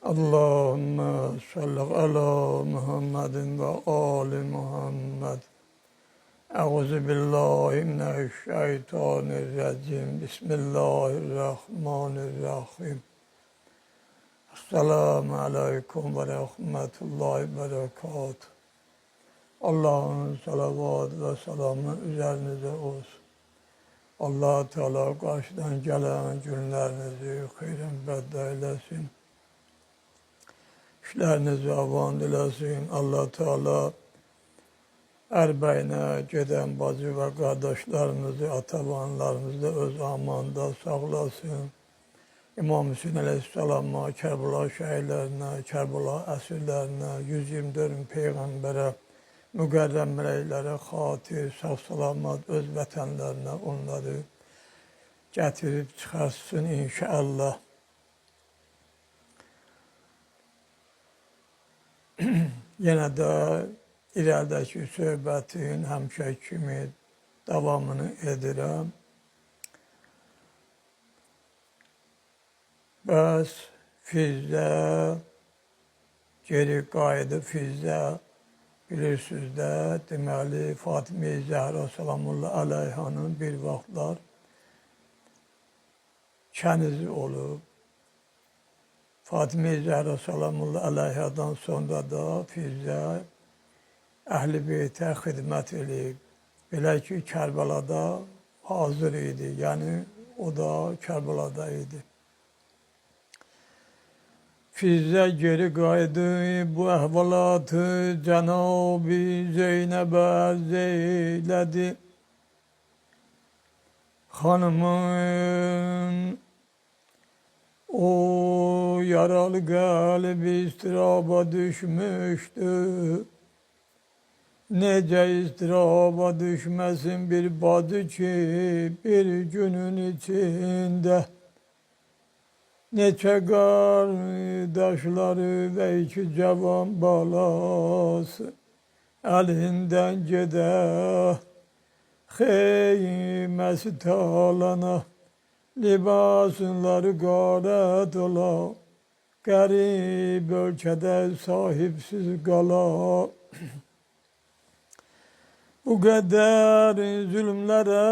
Allahümme salli ala Muhammedin ve ali Muhammed. Euzu billahi mineşşeytanirracim. Bismillahirrahmanirrahim. Esselamu aleyküm ve rahmetullahi ve berekatuhu. Allah'ın salavatı ve selamı üzerinize olsun. Allah Teala karşıdan gelen günlerinizi hayırın bedel eylesin. İşlerinizi avan dilesin. Allah Teala erbeyine giden bacı ve kardeşlerimizi, atavanlarımızı öz amanda saklasın. İmam Hüseyin Aleyhisselam'a, Kerbela şehirlerine, Kerbela esirlerine, 124 peygambere, mükerrem meleklere hatir, sağ salamat öz vətənlərinə onları gətirib çıxarsın inşallah. Yenə də irəlidəki söhbətin həmişə kimi davamını edirəm. Bəs Fizzə geri qayıdıb Fizzə bilirsiniz də, deməli Fatimə-i Zəhra salamullah aleyhanın bir vaxtlar kənizi olub. Fatimə-i Zəhra salamullah aleyhadan sonra da Fizzə Əhl-i Beytə xidmət edib. Belə ki, Kərbəlada hazır idi, yəni o da Kərbəlada idi. Fizzə geri qayıdı, bu əhvalatı Cənab-ı Zeynəbə ərz eylədi. Xanımın o yaralı qəlbi istiraba düşmüşdü. Necə istiraba düşməsin bir bacı ki, bir günün içində neçə qardaşları və iki cavan balası əlindən gedə, xeyməsi talana, libasınları qarət ola, qərib ölkədə sahibsiz qala. Bu qədər zülmlərə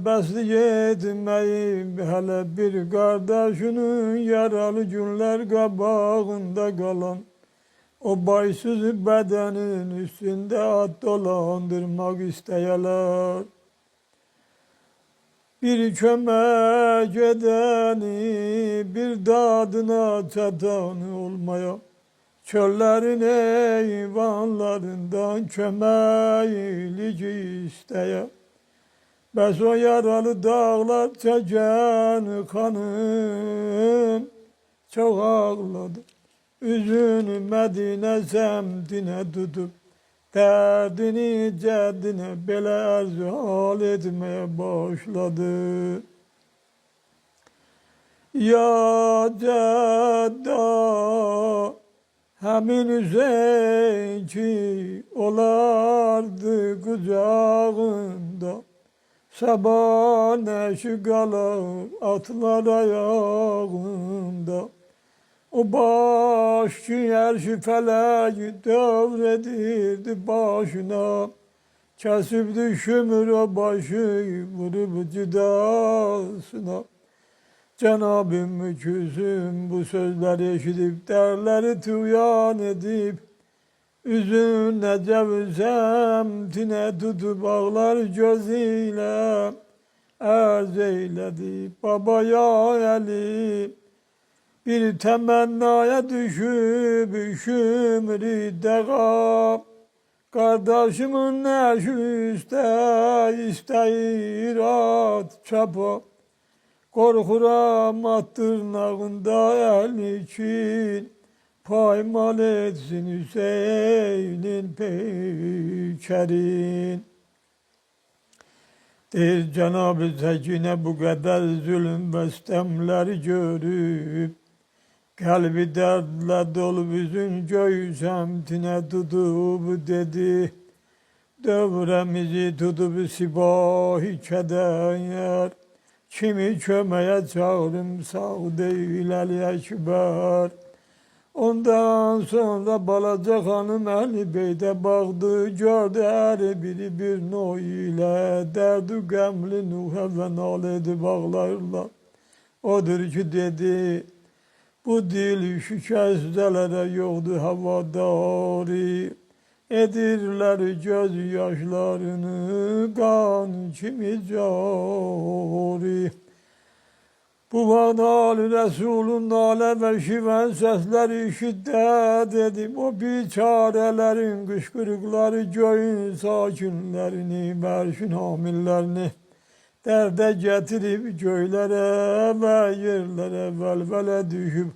bəslik etməyib, hələ bir qardaşının yaralı günlər qabağında qalan, o baysız bədənin üstündə at dolandırmaq istəyələr. Bir kömək edəni, bir dadına çatan olmaya, çöllərin eyvanlarından köməklik istəyə. Bəs o yaralı dağlar çəkən xanım çox ağladı. Üzünü Mədinə səmtinə tutub, dərdini cəddinə belə ərzhal etməyə başladı. Ya cədda, həmin Hüseyin ki olardı qucağında, sabah nəşi qalır atlar ayağında. O baş ki ərşi fələki dövr edirdi başına, kəsib düşmür o başı vurub cidasına. Cenab-ı Müküzüm bu sözləri eşidib, dərləri tüyan edib, üzün Nəcəv səmtinə tutub ağlar gözü ilə ərz eylədi. Baba ya Əli, bir təmənnaya düşüb şümri dəqa, qardaşımın nəşi üstə istəyir at çapa. Qorxuram at dırnağında əllikin, paymal etsin Hüseynin peykərin. Deyir Cənab-ı Səkinə bu qədər zülm və istəmləri görüb, qəlbi dərdlə dolub üzün göy səmtinə tutub dedi, dövrəmizi tutub sipahi kədər, kimi köməyə çağırım sağ deyil Əli Əkbər. Ondan sonra balaca hanım Əli beydə baxdı, gördü hər biri bir noy ilə, dərdi qəmli Nuhə və nalə edib ağlayırlar. Odur ki dedi, bu dil şikəstələrə yoxdur havadari, edirlər göz yaşlarını qan kimi cari. Bu vaxt Resulun nalə və şivən səsləri şiddət edib, o biçarələrin qışqırıqları göyün sakinlərini, mərşin hamillərini dərdə gətirib göylərə və yerlərə vəlvələ düşüb,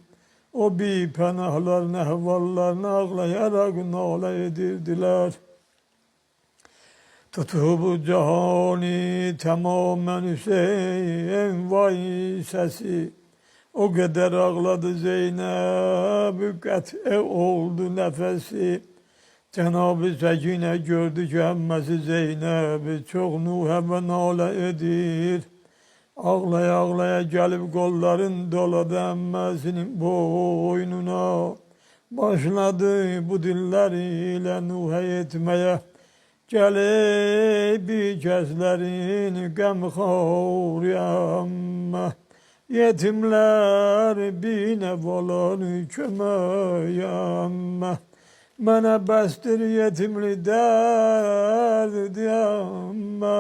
o bipənahların əhvallarını ağlayaraq nalə edirdilər. Tutubu cahani tamamen Hüseyin vay sesi, o kadar ağladı Zeynep, qət'e oldu nəfəsi. Cenab-ı Sekine gördü ki əmməsi Zeynep çox Nuhə və nalə edir. Ağlaya ağlaya gəlib qolların doladı əmməsinin boynuna. Başladı bu dillərilə Nuhə etməyə. Gəlib kəslərin qəmxor əmmə, yetimlər binəvalar kömək əmmə. Mənə bəsdir yetimli dərd əmmə,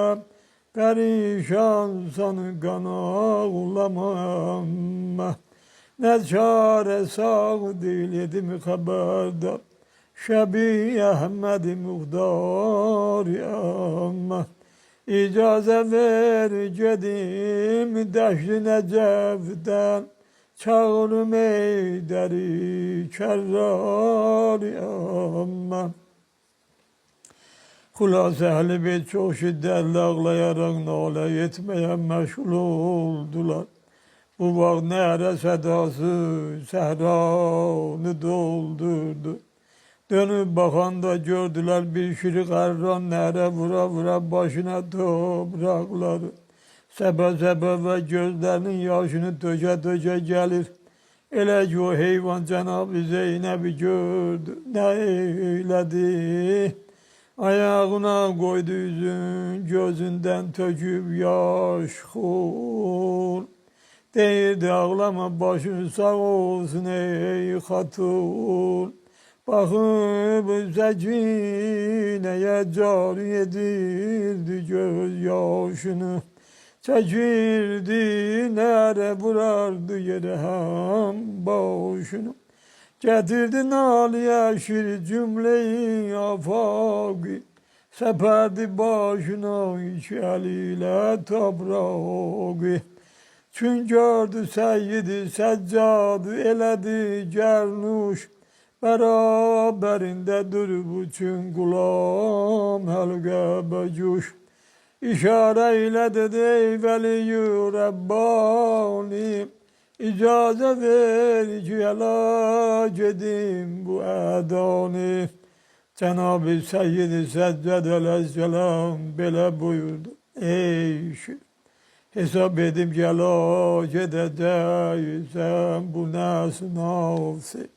pərişansan qana ulama əmmə. Nə çarə sağ deyil yetim xəbərdar, Şəbi Əhməd Muxtar əmmə. İcazə ver gedim dəşt-i Nəcəfdən, çağırım Heydəri kərrar əmmə. Xülasə Əli bəy çox şiddətlə ağlayaraq nalə etməyə məşğul oldular. Bu vaxt nərə sədası səhranı doldurdu. Dönüb baxanda gördülər bir şirik ərran nərə vura vura başına topraqları. Səbə-səbə və gözlərinin yaşını tökə-tökə gəlir. Elə ki o heyvan Cənab-ı Zeynəbi gördü, nə eylədi? Ayağına qoydu üzün, gözündən töküb yaş xur. Deyirdi ağlama başın sağ olsun ey xatun. Baxıb Səkinəyə cari edirdi göz yaşını. Çəkirdi nərə vurardı yerə həm başını. Gətirdi nalıyə şir cümleyi afaqı, səpərdi başına iki əli ilə toprağı. Çün gördü Səyyidi Səccadı elədi gərnuş, bərabərində durub üçün qulam həlqə bəcuş. İşarə ilə dedi ey vəli-i Rəbbani, icazə ver ki əlac edim bu ədani. Cənab-ı Səyyid-i Səccad əleyhisselam belə buyurdu. Ey şir, hesab edim ki əlac edəcəksən bu nəsin avsi.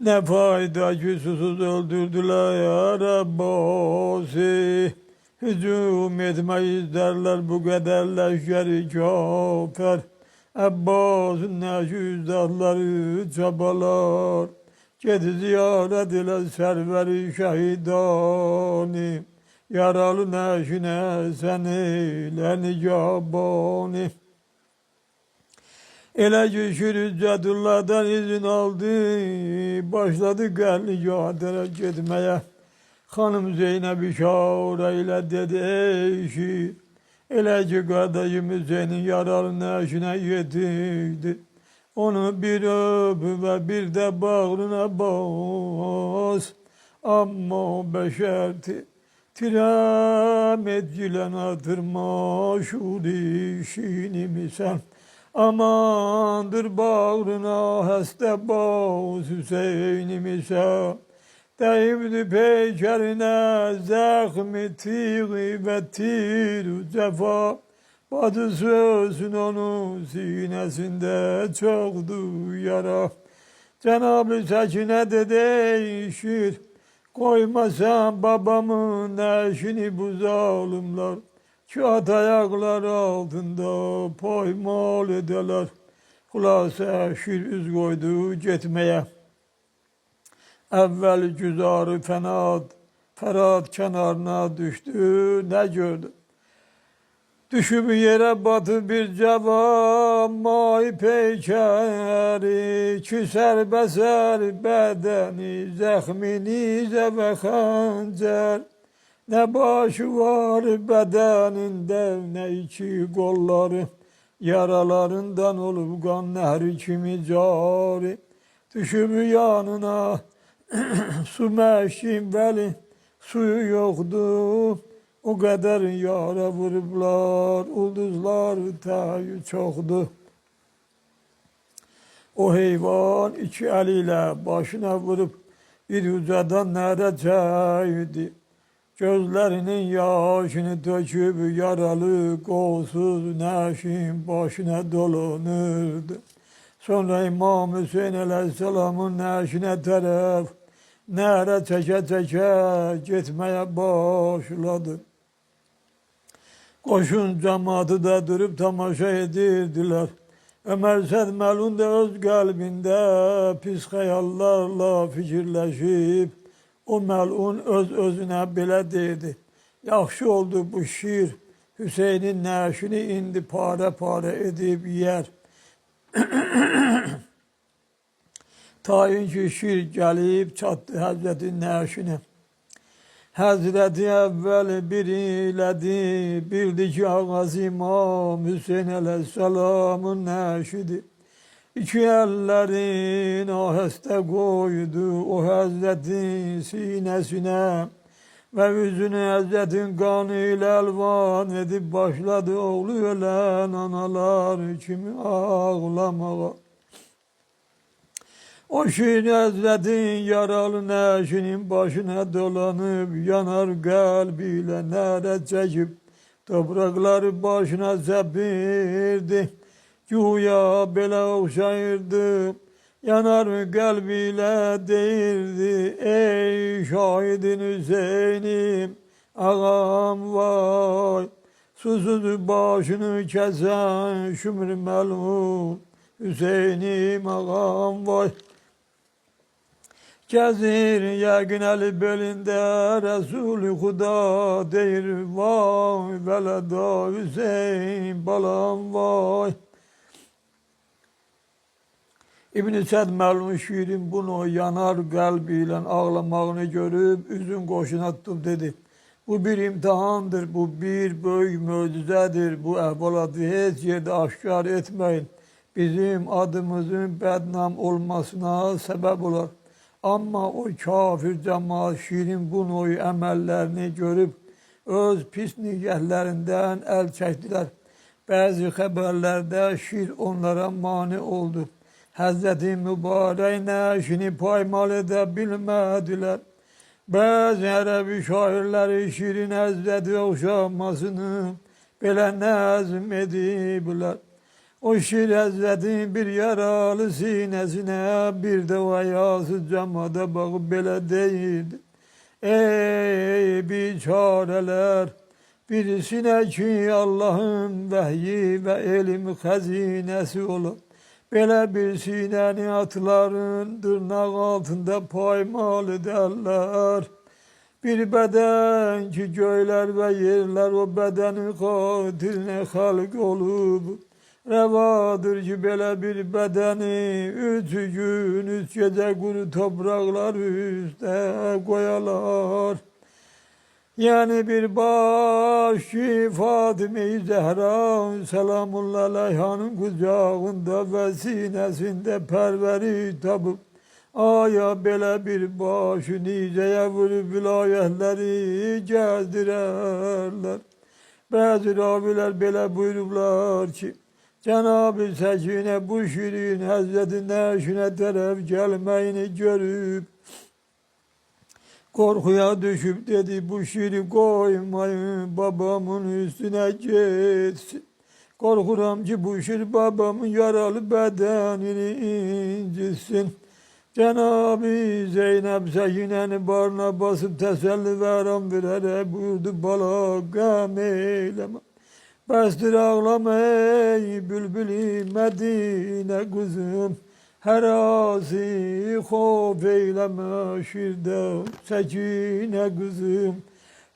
Ne fayda ki susuz öldürdülər ya Rabbasi. Hücum etmeyiz derler bu kadar leşkeri kâfer. Abbas'ın neşi yüzdahları çabalar. Gedi ziyaret ile serveri şehidani. Yaralı neşine sen eyle nicabani. Elə ki Şürücədullah'dan izin aldı, başladı gəlnicadərə getməyə. Xanım Zeynəb işarə ilə dedi, ey şir, elə ki qardaşım Hüseynin yaralı nəşinə yetirdi. Onu bir öp və bir də bağrına bas. Amma bəşərti tirəm etgilən atırma şuri şinimisən. Amandır bağrına həstə bağız Hüseynimizə. Dəyibdi peykərinə zəxmi tiği və tir-u cəfa. Bacısı ölsün onun sinesinde çoktu yara. Cenab-ı Sekine de değişir. Koymasam babamın eşini bu zalimler. Kağıt ayaklar altında paymal ederler. Hulasa şir üz koydu gitmeye. Evvel güzarı fenat, Ferhat kenarına düştü, ne gördü? Düşüp yere batı bir cavan, may peykeri, küser beser bedeni, zehmini ve hancer. Ne başı var bedeninde, ne iki kolları, yaralarından olup kan nehri kimi cari. Düşüp yanına su meşin veli, suyu yoktu. O kadar yara vurublar, ulduzlar tayı çoktu. O hayvan iki eliyle başına vurup bir ucadan neredeydi. Gözlerinin yaşını döküp yaralı kolsuz neşin başına dolanırdı. Sonra İmam Hüseyin Aleyhisselam'ın neşine taraf nere çeke çeke gitmeye başladı. Koşun cemaati de durup tamaşa edirdiler. Ömer Sed Melun da öz kalbinde pis hayallarla fikirleşip o melun öz özüne bile dedi. Yaxşı oldu bu şiir Hüseyin'in neşini indi pare pare edip yer. Tayinki şiir gelip çattı Hazreti neşine. Hazreti evvel bir iledi, bildi ki ağaz İmam Hüseyin Aleyhisselam'ın neşidi. İki ellerin aheste koydu o Hazretin sinesine ve yüzünü Hazretin kanıyla elvan edip başladı oğlu ölen analar kimi ağlamaya. O şiir Hazretin yaralı neşinin başına dolanıp yanar kalbiyle nere çekip toprakları başına sepirdi. Güya bela okşayırdı, yanar kalbiyle değirdi. Ey şahidin Hüseyin'im, ağam vay, susuz başını kesen şümür melun. Hüseyin'im ağam vay. Gezir yakın eli belinde Resulü Huda deyir vay veleda Hüseyin balam vay. İbn-i Sed Melun şiirin bunu yanar kalbiyle ağlamağını görüp üzün koşuna tutup dedi. Bu bir imtihandır, bu bir büyük mucizedir. Bu ehvalatı hiç yerde aşkar etmeyin. Bizim adımızın bednam olmasına sebep olur. Ama o kafir cemaat şiirin bu noyu emellerini görüp öz pis niyetlerinden el çektiler. Bazı haberlerde şiir onlara mani oldu. Hazreti Mübarek neşini paymal edebilmediler. Bazı Arabi şairleri şiirin Hazreti okşamasını böyle nazım edibler. O şiir Hazretin bir yaralı sinesine bir de vayası camada bakıp böyle değildi. Ey biçareler, birisine ki Allah'ın vehyi ve ilim hazinesi olur. Böyle bir sineni atların tırnak altında paymal ederler. Bir beden ki göyler ve yerler o bedenin katiline halk olup revadır ki böyle bir bedeni 3 gün 3 gece kuru topraklar üstte koyalar. Yani bir baş ki Fatime-i Zehra selamullahi aleyhanın kucağında ve sinesinde perveri tabıp aya böyle bir başı niceye vurup vilayetleri gezdirerler. Bazı raviler böyle buyururlar ki Cenab-ı Sekine bu şiirin Hazreti Neşine taraf gelmeyini görüp korkuya düşüp dedi bu şiiri koymayın babamın üstüne gitsin. Korkuram ki bu şiir babamın yaralı bedenini incitsin. Cenab-ı Zeynep Sekine'ni barına basıp teselli veren vererek buyurdu bala gam eyleme. Bestir ağlama ey bülbülü Medine kızım. Her asi hof eyleme şirde Sekine kızım.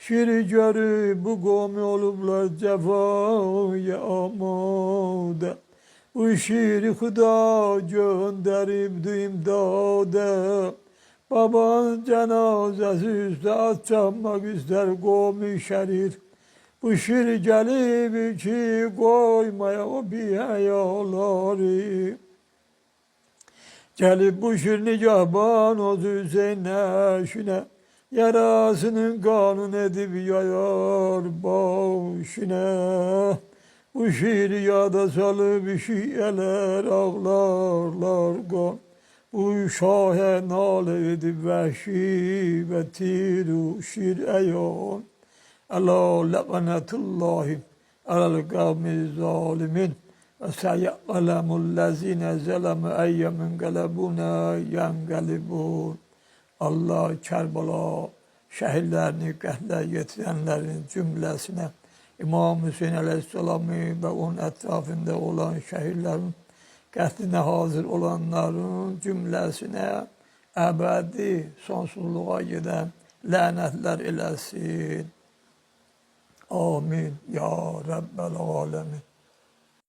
Şiri görüp bu kavmi olublar cefaya amade. Bu şiiri Huda gönderip imdade. Baban cenazesi üstü at çapmak ister kavmi şerir. Bu şiir gelip ki koymaya o bir hayaları. Gelip bu şiir nigahban o Hüseyin neşine. Yarasının kanun edip yayar başına. Bu şiiri yada salıp şiiyeler ağlarlar kan. Bu şahe nale edip vehşi ve tiru şiir eyon. Ela le'anetullahi alel kavmi zalimin. Ve seyya'lemul lezine zeleme eyyemin galebuna yengalibun. Allah Kerbala şehirlerini kahle getirenlerin cümlesine İmam Hüseyin Aleyhisselam'ı ve onun etrafında olan şehirlerin katline hazır olanların cümlesine ebedi sonsuzluğa giden lanetler ilesin. Amin. Ya Rabbel Alemin.